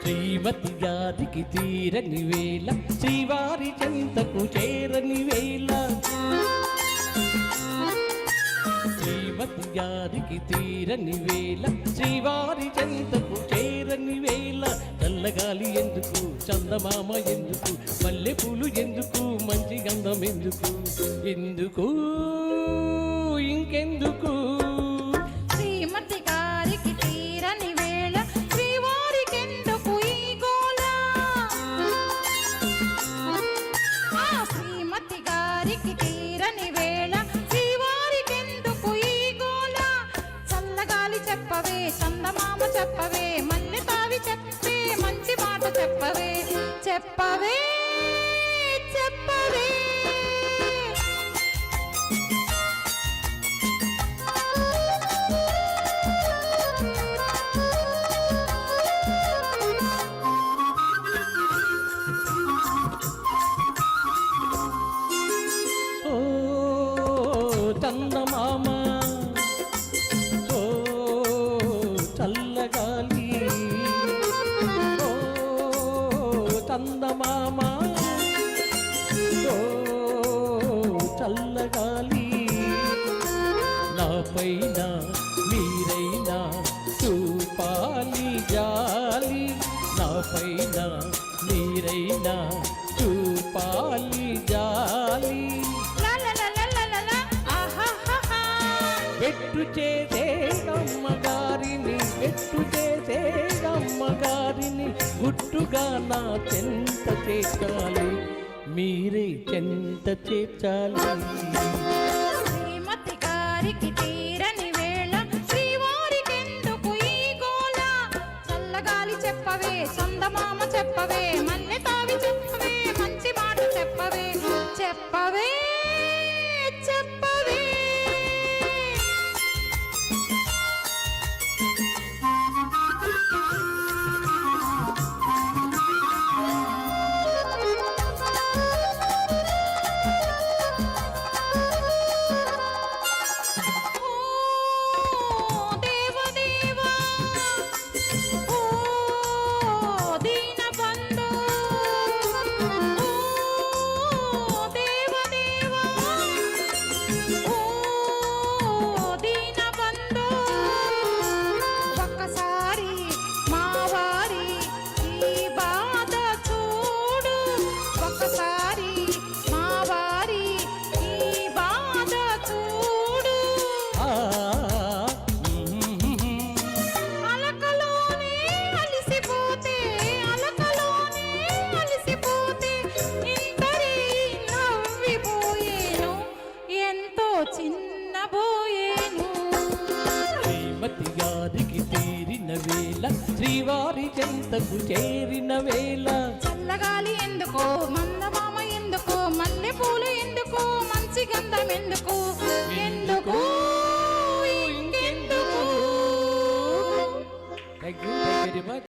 శ్రీమతి గారికి తీరని వేళ శ్రీవారి చెంతకు చేరని వేళ శ్రీమతి గారికి తీరని వేళ శ్రీవారి చెంతకు చేరని వేళ చల్లగాలి ఎందుకు చందమామ ఎందుకు మల్లెపూలు ఎందుకు మంచి గంధం ఎందుకు ఎందుకు ఇంకెందుకు శ్రీమతి గారికి తీరని వేళ శ్రీవారికెందుకు ఈ గోల శ్రీమతి గారికి తీరని వేళ శ్రీవారికెందుకు ఈ గోల చల్లగాలి చెప్పవే చందమామ చెప్పవే మల్లె తావి చెప్పే మంచి మాట చెప్పవే చెప్పవే చెప్పవే చందమామ ఓ చల్లగాలి ఓ చందమామ ఓ చల్లగాలి నాపైన మీరైనా చూపాలి జాలి నాపైన మీరైనా చూపాలి జాలి పెట్టు చేసేదమ్మగారిని పెట్టు చేసేదమ్మగారిని గుట్టుగా నా చెంత చేర్చాలి మీరే చెంత చేర్చాలి శ్రీమతి గారికి తీరని వేళ శ్రీవారికెందుకు ఈ గోల చల్లగాలి చెప్పవే చందమామ చెప్పవే మల్లె తావి చెప్పవే మంచి మాట చెప్పవే చెప్పవే చెప్పవే శ్రీమతి గారికి తీరిన వేళ శ్రీవారి చెంతకు చేరిన వేళ చల్లగాలి ఎందుకో మందమామ ఎందుకో మల్లె పూలు ఎందుకో మంచి గంధం ఎందుకు ఎందుకు ఇంకెందుకు Thank you very much.